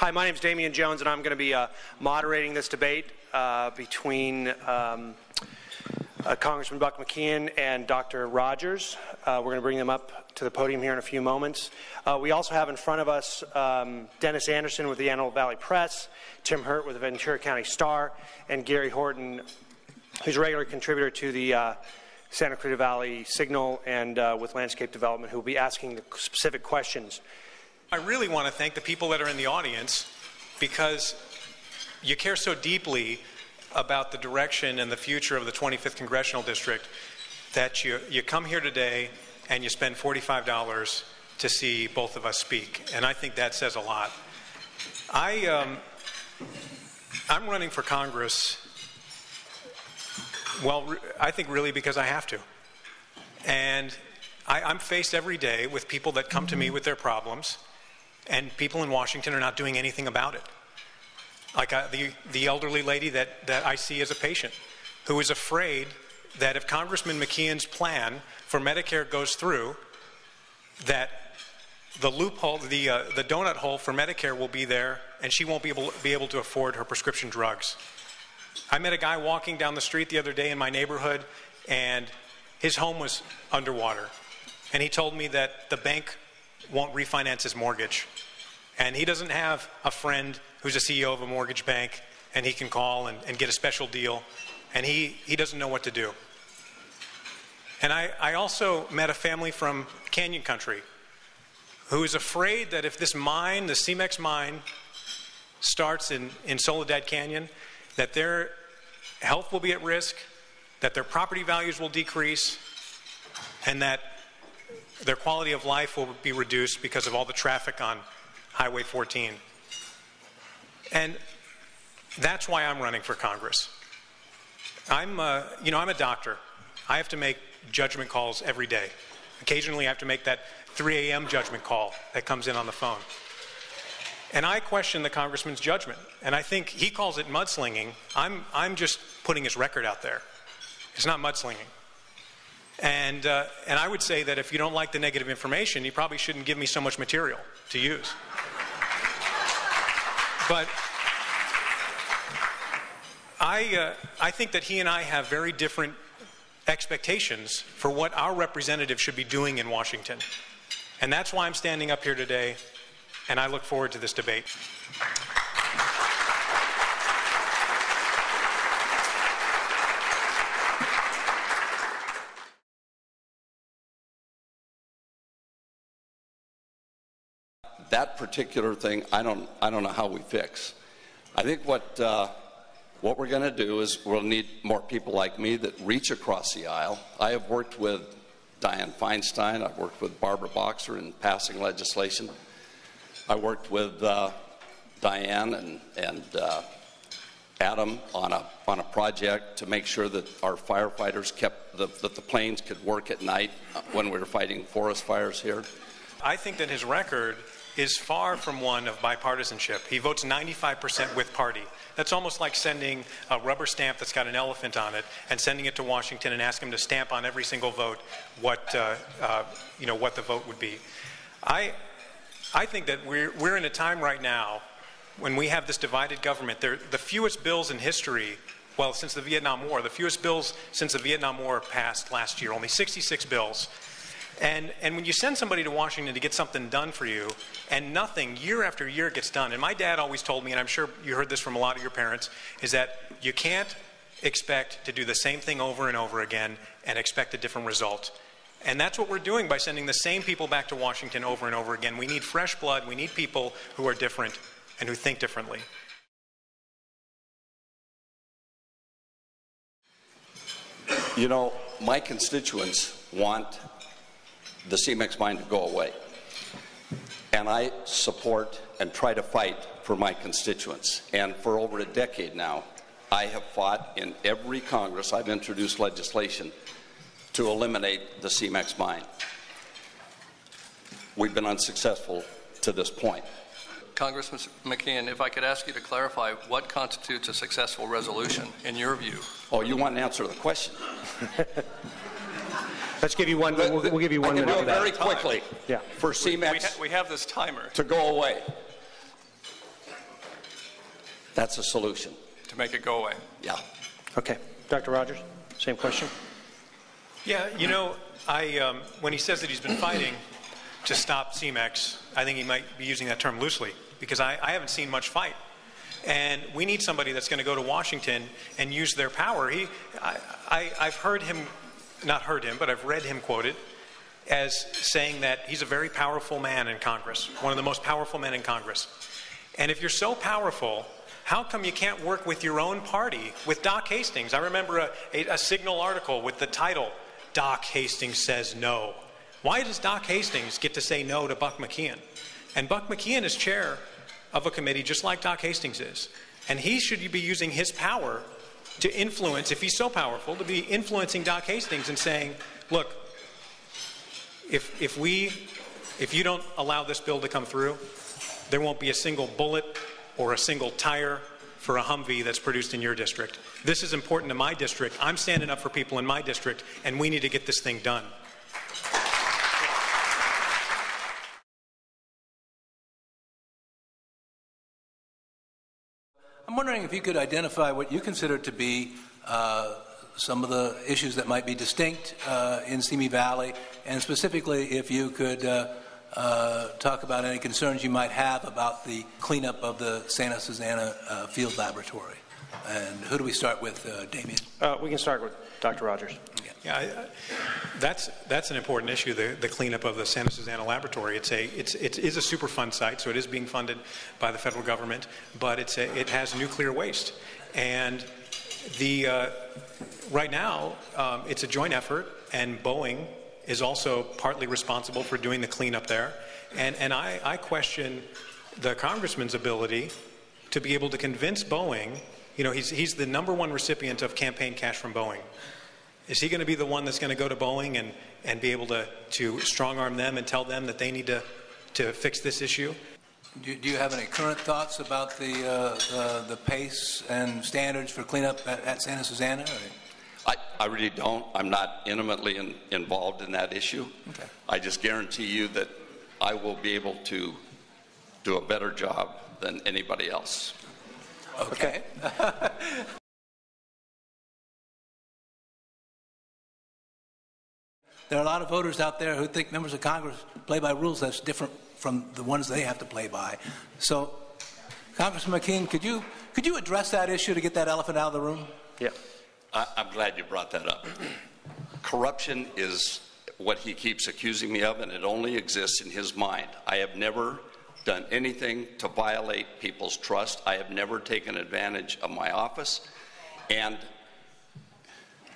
Hi, my name is Damian Jones, and I'm going to be moderating this debate between Congressman Buck McKeon and Dr. Rogers. We're going to bring them up to the podium here in a few moments. We also have in front of us Dennis Anderson with the Antelope Valley Press, Tim Hurt with the Ventura County Star, and Gary Horton, who's a regular contributor to the Santa Cruz Valley Signal and with Landscape Development, who will be asking the specific questions. I really want to thank the people that are in the audience because you care so deeply about the direction and the future of the 25th Congressional District that you come here today and you spend $45 to see both of us speak. And I think that says a lot. I'm running for Congress, well, I think really because I have to. And I'm faced every day with people that come to me with their problems, and people in Washington are not doing anything about it. Like the elderly lady that I see as a patient, who is afraid that if Congressman McKeon's plan for Medicare goes through, that the loophole, the donut hole for Medicare will be there, and she won't be able to afford her prescription drugs. I met a guy walking down the street the other day in my neighborhood, and his home was underwater. And he told me that the bank won't refinance his mortgage. And he doesn't have a friend who's a CEO of a mortgage bank, and he can call and get a special deal. And he doesn't know what to do. And I also met a family from Canyon Country who is afraid that if this mine, the CEMEX mine, starts in Soledad Canyon, that their health will be at risk, that their property values will decrease, and that their quality of life will be reduced because of all the traffic on Highway 14. And that's why I'm running for Congress. I'm a doctor. I have to make judgment calls every day. Occasionally I have to make that 3 a.m. judgment call that comes in on the phone. And I question the congressman's judgment. And I think he calls it mudslinging. I'm just putting his record out there. It's not mudslinging. And I would say that if you don't like the negative information, you probably shouldn't give me so much material to use. But I think that he and I have very different expectations for what our representatives should be doing in Washington. And that's why I'm standing up here today, and I look forward to this debate. That particular thing, I don't know how we fix. I think what we're going to do is we'll need more people like me that reach across the aisle. I have worked with Dianne Feinstein. I've worked with Barbara Boxer in passing legislation. I worked with Dianne and Adam on a project to make sure that our firefighters that the planes could work at night when we were fighting forest fires here. I think that his record is far from one of bipartisanship. He votes 95% with party. That's almost like sending a rubber stamp that's got an elephant on it and sending it to Washington and asking them to stamp on every single vote what the vote would be. I think that we're in a time right now when we have this divided government. The fewest bills in history, well, since the Vietnam War, the fewest bills since the Vietnam War passed last year, only 66 bills. And when you send somebody to Washington to get something done for you, and nothing year after year gets done, and my dad always told me, and I'm sure you heard this from a lot of your parents, is that you can't expect to do the same thing over and over again and expect a different result. And that's what we're doing by sending the same people back to Washington over and over again. We need fresh blood. We need people who are different and who think differently. You know, my constituents want the CEMEX mine to go away. And I support and try to fight for my constituents. And for over a decade now, I have fought in every Congress. I've introduced legislation to eliminate the CEMEX mine. We've been unsuccessful to this point. Congressman McKeon, if I could ask you to clarify what constitutes a successful resolution in your view? Oh, you want to answer the question? Let's give you one. We'll give you 1 minute. I can do it very quickly. Yeah. For CEMEX we have this timer to go away. That's a solution. To make it go away. Yeah. Okay. Dr. Rogers, same question. Yeah, you know, when he says that he's been fighting to stop CMEX, I think he might be using that term loosely, because I haven't seen much fight. And we need somebody that's going to go to Washington and use their power. I've heard him, not heard him, but I've read him quoted as saying that he's a very powerful man in Congress, one of the most powerful men in Congress. And if you're so powerful, how come you can't work with your own party, with Doc Hastings? I remember a Signal article with the title, Doc Hastings Says No. Why does Doc Hastings get to say no to Buck McKeon? And Buck McKeon is chair of a committee just like Doc Hastings is. And he should be using his power to influence, if he's so powerful, to be influencing Doc Hastings and saying, look, if you don't allow this bill to come through, there won't be a single bullet or a single tire for a Humvee that's produced in your district. This is important to my district. I'm standing up for people in my district, and we need to get this thing done. I'm wondering if you could identify what you consider to be some of the issues that might be distinct in Simi Valley, and specifically if you could talk about any concerns you might have about the cleanup of the Santa Susana Field Laboratory. And who do we start with, Damien? We can start with Dr. Rogers. Yeah, that's an important issue, the cleanup of the Santa Susana Laboratory. It is a Superfund site, so it is being funded by the federal government, but it has nuclear waste. And right now, it's a joint effort, and Boeing is also partly responsible for doing the cleanup there. And I question the congressman's ability to be able to convince Boeing. You know, he's the #1 recipient of campaign cash from Boeing. Is he going to be the one that's going to go to Boeing and be able to strong-arm them and tell them that they need to fix this issue? Do you have any current thoughts about the pace and standards for cleanup at Santa Susana? I really don't. I'm not intimately involved in that issue. Okay. I just guarantee you that I will be able to do a better job than anybody else. Okay. There are a lot of voters out there who think members of Congress play by rules that's different from the ones they have to play by. So, Congressman McKeon, could you address that issue to get that elephant out of the room? Yeah. I'm glad you brought that up. Corruption is what he keeps accusing me of, and it only exists in his mind. I have never done anything to violate people's trust. I have never taken advantage of my office. And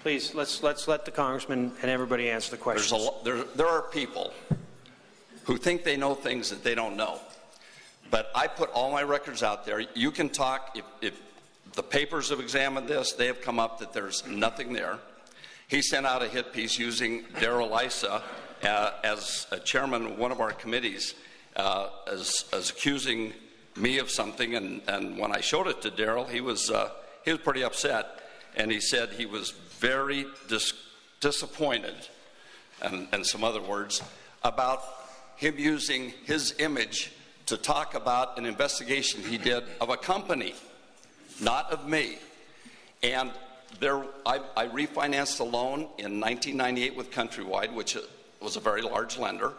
please, let's let the congressman and everybody answer the questions. There are people who think they know things that they don't know. But I put all my records out there. You can talk, if the papers have examined this, they have come up that there's nothing there. He sent out a hit piece using Darrell Issa as a chairman of one of our committees as accusing me of something. And when I showed it to Darrell, he was pretty upset. And he said he was very disappointed, and some other words, about him using his image to talk about an investigation he did of a company, not of me. And I refinanced a loan in 1998 with Countrywide, which was a very large lender,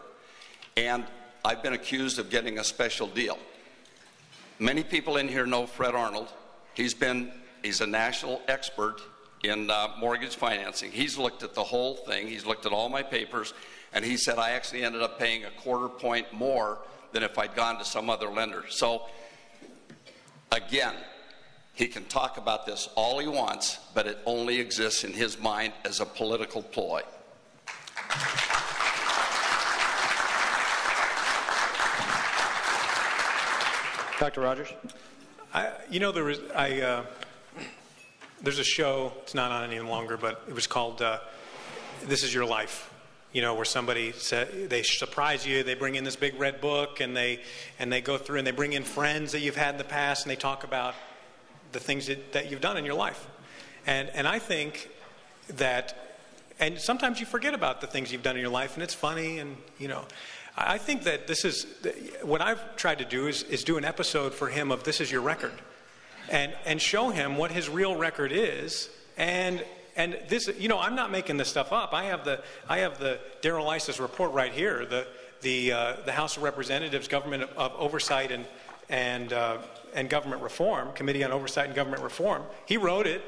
and I've been accused of getting a special deal. Many people in here know Fred Arnold. He's a national expert in mortgage financing. He's looked at the whole thing. He's looked at all my papers, and he said I actually ended up paying a quarter point more than if I'd gone to some other lender. So, again, he can talk about this all he wants, but it only exists in his mind as a political ploy. Dr. Rogers? There's a show, it's not on any longer, but it was called This Is Your Life, where somebody they surprise you, they bring in this big red book, and they go through and they bring in friends that you've had in the past, and they talk about the things that you've done in your life. And I think that, and sometimes you forget about the things you've done in your life, and it's funny, and I think that this is, what I've tried to do is do an episode for him of This Is Your Record. and show him what his real record is. And this, you know, I'm not making this stuff up. I have the Darrell Iss's report right here. The House of Representatives Government of Oversight and Government Reform, Committee on Oversight and Government Reform. He wrote it.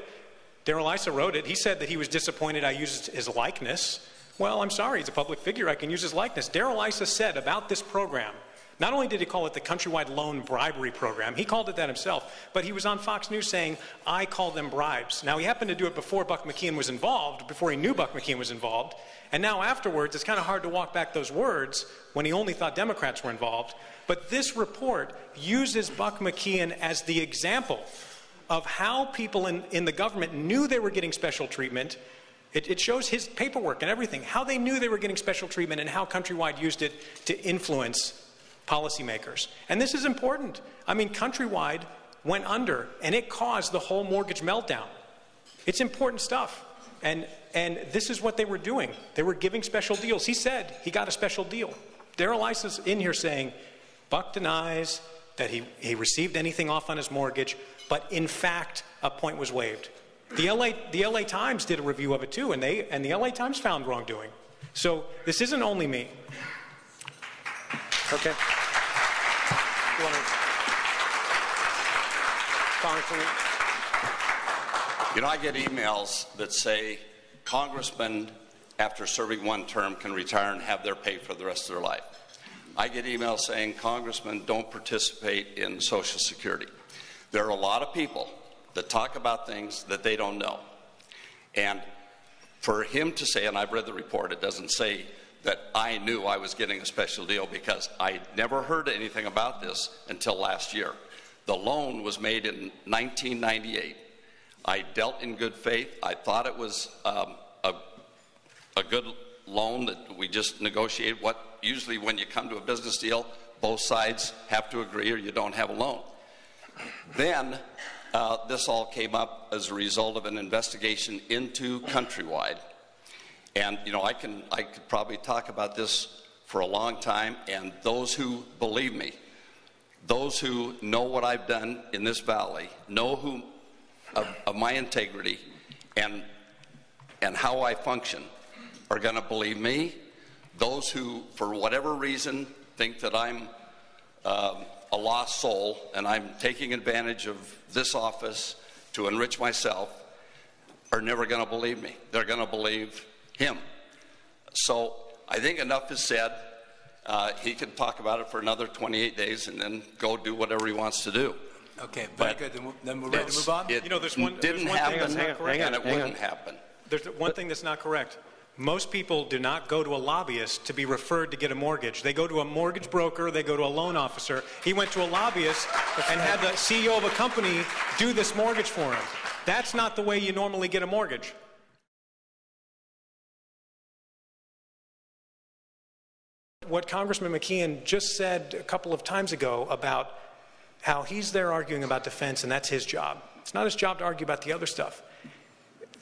Darrell Issa wrote it. He said that he was disappointed I used his likeness. Well, I'm sorry, he's a public figure. I can use his likeness. Darrell Issa said about this program, not only did he call it the Countrywide Loan Bribery Program, he called it that himself, but he was on Fox News saying, I call them bribes. Now, he happened to do it before Buck McKeon was involved, before he knew Buck McKeon was involved, and now afterwards, it's kind of hard to walk back those words when he only thought Democrats were involved. But this report uses Buck McKeon as the example of how people in the government knew they were getting special treatment. It shows his paperwork and everything, how they knew they were getting special treatment and how Countrywide used it to influence policymakers. And this is important. I mean, Countrywide went under, and it caused the whole mortgage meltdown. It's important stuff. And this is what they were doing. They were giving special deals. He said he got a special deal. Darrell Issa's in here saying, Buck denies that he received anything off on his mortgage, but in fact, a point was waived. The LA Times did a review of it too, and the LA Times found wrongdoing. So this isn't only me. Okay. You want to, Congressman? You know, I get emails that say congressmen, after serving one term, can retire and have their pay for the rest of their life. I get emails saying congressmen don't participate in Social Security. There are a lot of people that talk about things that they don't know. And for him to say, and I've read the report, it doesn't say that I knew I was getting a special deal, because I never heard anything about this until last year. The loan was made in 1998. I dealt in good faith. I thought it was a good loan that we just negotiated. Usually when you come to a business deal, both sides have to agree or you don't have a loan. Then this all came up as a result of an investigation into Countrywide. And, you know, I could probably talk about this for a long time, and those who believe me, those who know what I've done in this valley, know of my integrity and how I function, are going to believe me. Those who, for whatever reason, think that I'm a lost soul and I'm taking advantage of this office to enrich myself are never going to believe me. They're going to believe him. So I think enough is said. He can talk about it for another 28 days and then go do whatever he wants to do. Okay, very good. Then we're ready to move on? It You know, there's one didn't thing happen, that's not correct. and it wouldn't happen. There's one thing that's not correct. Most people do not go to a lobbyist to be referred to get a mortgage. They go to a mortgage broker, they go to a loan officer. He went to a lobbyist and had the CEO of a company do this mortgage for him. That's not the way you normally get a mortgage. What Congressman McKeon just said a couple of times ago about how he's there arguing about defense and that's his job. It's not his job to argue about the other stuff.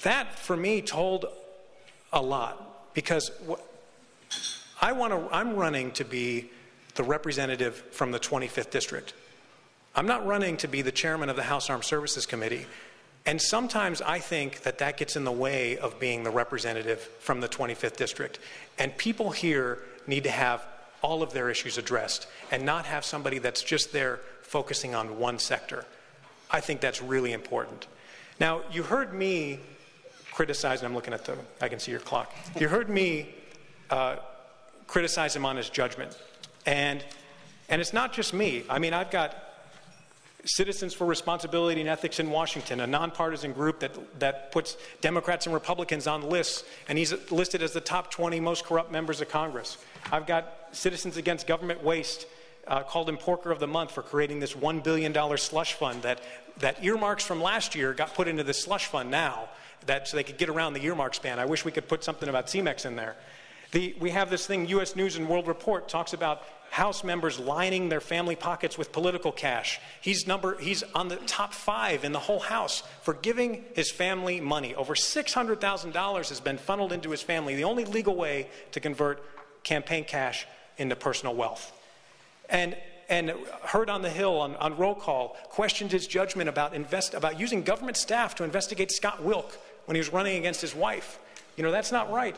That, for me, told a lot, because I'm running to be the representative from the 25th District. I'm not running to be the chairman of the House Armed Services Committee. And sometimes I think that that gets in the way of being the representative from the 25th District. And people here need to have all of their issues addressed and not have somebody that's just there focusing on one sector. I think that's really important. Now, you heard me criticize, and I'm looking at I can see your clock. You heard me criticize him on his judgment. And it's not just me. I mean, I've got Citizens for Responsibility and Ethics in Washington, a nonpartisan group that puts Democrats and Republicans on lists, and he's listed as the top 20 most corrupt members of Congress. I've got Citizens Against Government Waste, called him Porker of the Month for creating this $1 billion slush fund that earmarks from last year got put into this slush fund now, so they could get around the earmarks ban. I wish we could put something about CMEX in there. We have this thing, U.S. News and World Report talks about House members lining their family pockets with political cash. He's on the top 5 in the whole House for giving his family money. Over $600,000 has been funneled into his family, the only legal way to convert campaign cash into personal wealth. And and heard on the Hill on roll call, questioned his judgment about using government staff to investigate Scott Wilk when he was running against his wife. You know, that's not right.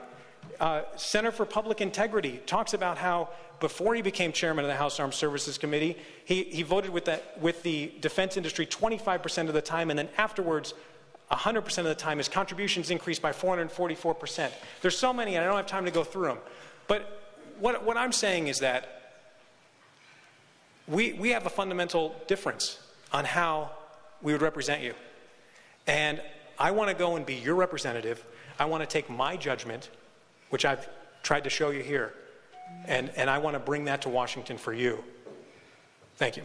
Center for Public Integrity talks about how before he became chairman of the House Armed Services Committee, he voted with the defense industry 25% of the time, and then afterwards 100% of the time his contributions increased by 444%. There's so many, and I don't have time to go through them. But what I'm saying is that we have a fundamental difference on how we would represent you. And I want to go and be your representative. I want to take my judgment, which I've tried to show you here, and I want to bring that to Washington for you. Thank you.